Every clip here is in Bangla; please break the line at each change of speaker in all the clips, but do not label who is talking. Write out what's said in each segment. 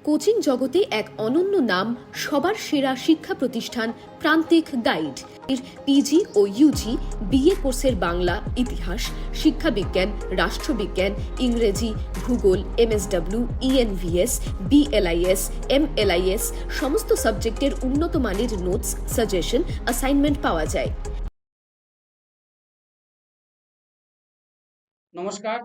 কোচিং জগতে এক অনন্য নাম, সবার সেরা শিক্ষা প্রতিষ্ঠান প্রান্তিক গাইড। এর পিজি ও ইউজি বিএ কোর্সের বাংলা, ইতিহাস, শিক্ষাবিজ্ঞান, রাষ্ট্রবিজ্ঞান, ইংরেজি, ভূগোল, এমএসডব্লিউ, ইএনভিএস, বিএলআইএস, এমএলআইএস সমস্ত সাবজেক্টের উন্নত মানের নোটস, সাজেশন, অ্যাসাইনমেন্ট পাওয়া যায়।
নমস্কার,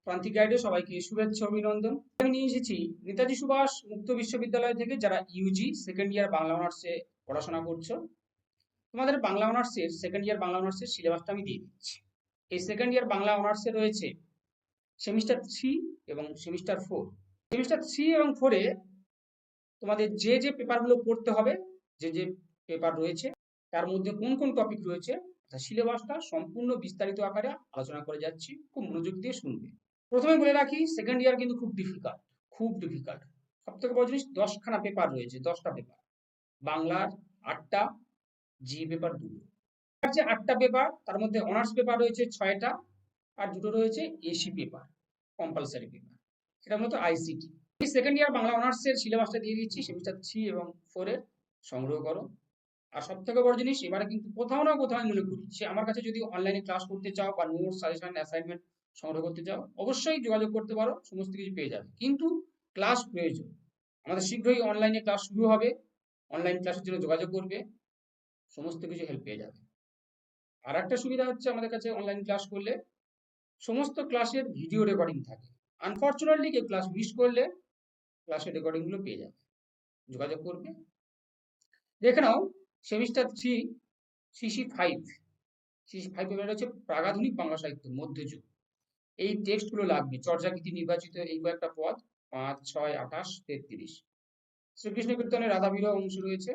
প্রান্তিক গাইডে সবাইকে শুভেচ্ছা অভিনন্দন। আমি নিয়ে এসেছি নেতাজি সুভাষ মুক্ত বিশ্ববিদ্যালয় থেকে যারা ইউজি সেকেন্ড ইয়ার বাংলা অনার্সে পড়াশোনা করছো। তোমাদের বাংলা অনার্সের সেকেন্ড ইয়ার বাংলা অনার্সের সিলেবাসটা আমি দিয়ে দিচ্ছি। এই সেকেন্ড ইয়ার বাংলা অনার্সে রয়েছে সেমিস্টার 3 এবং সেমিস্টার 4। সেমিস্টার 3 এবং 4-এ তোমাদের যে পেপারগুলো পড়তে হবে, যে পেপার রয়েছে তার মধ্যে কোন কোন টপিক রয়েছে, সিলেবাসটা সম্পূর্ণ বিস্তারিত আকারে আলোচনা করে যাচ্ছি, খুব মনোযোগ দিয়ে শুনবে। প্রথমে বলে রাখি, সেকেন্ড ইয়ার কিন্তু খুব ডিফিকাল্ট। সব থেকে বড় জিনিস, 10খানা পেপার রয়েছে, 10টা পেপার। বাংলার 8টা, জি পেপার 2টো। যে 8টা পেপার, তার মধ্যে অনার্স পেপার রয়েছে 6টা, আর 2টো রয়েছে এসি পেপার, কম্পালসারি পেপার। এটা মূলত আইসিটি। এই সেকেন্ড ইয়ার বাংলা অনার্সের সিলেবাসটা দিয়ে দিচ্ছি, সেমিস্টার 3 এবং 4-এর সংগ্রহ করো। আর সব থেকে বড় জিনিস, এবারে কিন্তু কোথাও না কোথাও মনে করি, সে আমার কাছে যদি অনলাইনে ক্লাস করতে চাও বা নোটস, সাজেশন, অ্যাসাইনমেন্ট সংগ্রহ করতে চাও, অবশ্যই যোগাযোগ করতে পারো, সমস্ত কিছু পেয়ে যাবে। কিন্তু ক্লাস প্রয়োজন, আমাদের শীঘ্রই অনলাইনে ক্লাস শুরু হবে। অনলাইন ক্লাসের জন্য যোগাযোগ করবে, সমস্ত কিছু হেল্প পেয়ে যাবে। আর একটা সুবিধা হচ্ছে, আমাদের কাছে অনলাইন ক্লাস করলে সমস্ত ক্লাসের ভিডিও রেকর্ডিং থাকে। আনফর্চুনেটলি কেউ ক্লাস মিস করলে ক্লাসের রেকর্ডিংগুলো পেয়ে যাবে, যোগাযোগ করবে। দেখে নাও, সেমিস্টার 3 সিসি 5 পেপার হচ্ছে প্রাগাধুনিক বাংলা সাহিত্য মধ্যযুগ। এই টেক্সটগুলো লাগবে। চর্যাগীতি নির্বাচিত এই কয়েকটা পদ, 5, 6, 28, 33। শ্রীকৃষ্ণ কীর্তনের রাধা বিরহ অংশ রয়েছে।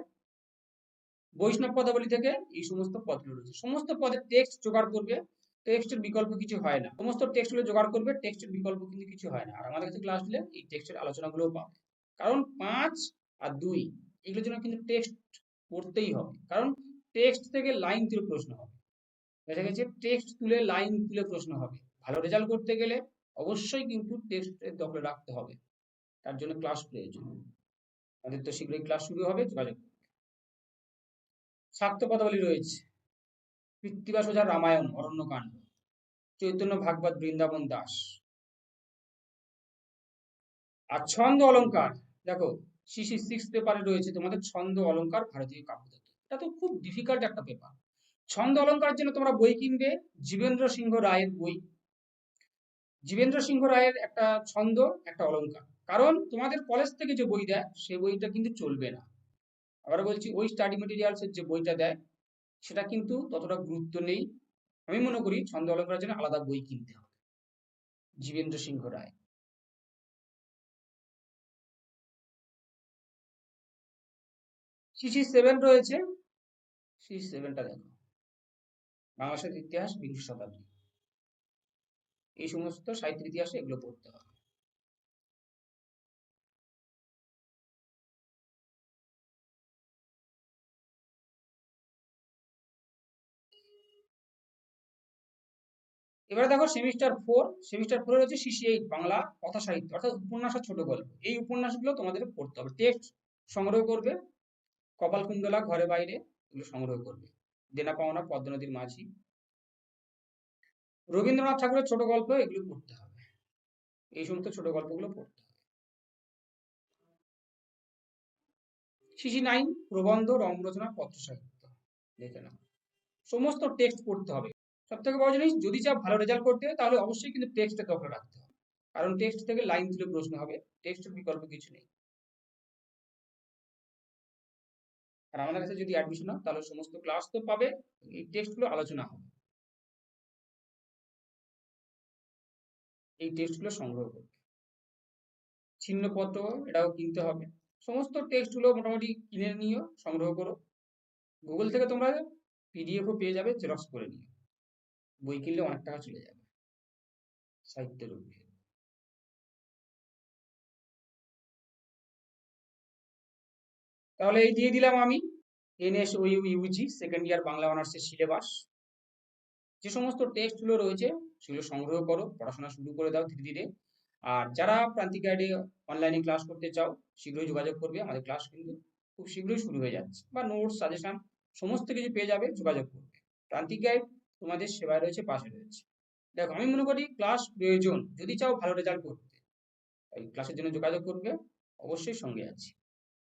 বৈষ্ণব পদাবলী থেকে এই সমস্ত পদগুলো রয়েছে। সমস্ত পদের টেক্সট জোগাড় করবে, টেক্সটের বিকল্প কিছু হয় না। সমস্ত টেক্সটগুলো জোগাড় করবে, টেক্সটের বিকল্প কিন্তু কিছু হয় না। আর আমাদের কাছে ক্লাস দিলে এই টেক্সটের আলোচনাগুলোও পাবে। কারণ 5 আর 2 এগুলোর জন্য কিন্তু টেক্সট পড়তেই হবে, কারণ টেক্সট থেকে লাইন তুলে প্রশ্ন হবে। দেখা গেছে টেক্সট তুলে লাইন তুলে প্রশ্ন হবে। ভালো রেজাল্ট করতে গেলে অবশ্যই কিন্তু টেক্সটের দখলে রাখতে হবে, তার জন্য ক্লাস প্রয়োজন। আমাদের তো শীঘ্রই ক্লাস শুরু হবে, যোগাযোগ। শাক্ত পদাবলী রয়েছে, কৃত্তিবাস ওঝার রামায়ণ, অরণ্যকাণ্ড, চৈতন্য ভাগবত, বৃন্দাবন দাস। আর ছন্দ অলঙ্কার, দেখো সিসি 6 পেপারে রয়েছে তোমাদের ছন্দ অলঙ্কার, ভারতীয় কাব্যতত্ত্ব। এটা তো খুব ডিফিকাল্ট একটা পেপার। ছন্দ অলঙ্কারের জন্য তোমরা বই কিনবে, জীবেন্দ্র সিংহ রায়ের বই। জীবেন্দ্র সিংহ রায়ের একটা ছন্দ, একটা অলঙ্কার। কারণ তোমাদের কলেজ থেকে যে বই দেয়, সে বইটা কিন্তু চলবে না। আবার বলছি, ওই স্টাডি মেটেরিয়ালসের যে বইটা দেয়, সেটা কিন্তু ততটা গুরুত্ব নেই। আমি মনে করি ছন্দ অলঙ্কারের জন্য আলাদা বই কিনতে হবে। জীবেন্দ্র সিংহ রায়। সিসি 7 রয়েছে, সিসি 7টা দেখো, বাংলাদেশের ইতিহাস, বিংশ শতাব্দী। এই সমস্ত সাহিত্যের ইতিহাসে এগুলো পড়তে হবে। এবারে দেখো সেমিস্টার 4 হচ্ছে সিসি 8 বাংলা কথা সাহিত্য, অর্থাৎ উপন্যাস আর ছোট গল্প। এই উপন্যাসগুলো তোমাদের পড়তে হবে, টেক্সট সংগ্রহ করবে। কপালকুণ্ডলা, ঘরে বাইরে, এগুলো সংগ্রহ করবে। দেনা পাওনা, পদ্মা নদীর মাঝি, রবীন্দ্রনাথ ঠাকুরের ছোট গল্প, এগুলো পড়তে হবে। এই সমস্ত ছোট গল্পগুলো পড়তে হবে। সিসি 9 প্রবন্ধ, রম্যরচনা, পত্র সাহিত্য। দেখে নাও, সমস্ত টেক্সট পড়তে হবে। সব থেকে বড় জিনিস, যদি চাও ভালো রেজাল্ট করতে হয়, তাহলে অবশ্যই কিন্তু টেক্সটের দখলে রাখতে হবে, কারণ টেক্সট থেকে লাইন তুলে প্রশ্ন হবে, টেক্সটের বিকল্প কিছু নেই। আর আমাদের কাছে যদি অ্যাডমিশন হয়, তাহলে সমস্ত ক্লাস তো পাবে, এই টেক্সটগুলো আলোচনা হবে, এই টেক্সটগুলো সংগ্রহ করবে। ছিন্নপত্র, এটাও কিনতে হবে। সমস্ত টেক্সটগুলো মোটামুটি কিনে নিও, সংগ্রহ করো। গুগল থেকে তোমরা পিডিএফও পেয়ে যাবে, জেরক্স করে নিও। বই কিনলে অনেক টাকা চলে যাবে সাহিত্যের উপরে। তাহলে এই দিয়ে দিলাম আমি NSU Yuji second year Bangla অনার্সের সিলেবাস। যে সমস্ত টেক্সটগুলো রয়েছে সেগুলো সংগ্রহ করো, পড়াশোনা শুরু করে দাও ধীরে ধীরে। আর যারা প্রান্তিক গাইডে অনলাইনে ক্লাস করতে চাও শীঘ্রই যোগাযোগ করবে, আমাদের ক্লাস কিন্তু খুব শীঘ্রই শুরু হয়ে যাচ্ছে, বা নোটস সাজেশন সমস্ত কিছু পেয়ে যাবে, যোগাযোগ করবে। প্রান্তিক গাইড তোমাদের সেবায় রয়েছে, পাশে রয়েছে। দেখো, আমি মনে করি ক্লাস প্রয়োজন, যদি চাও ভালো রেজাল্ট করতে, এই ক্লাসের জন্য যোগাযোগ করবে, অবশ্যই সঙ্গে আছি।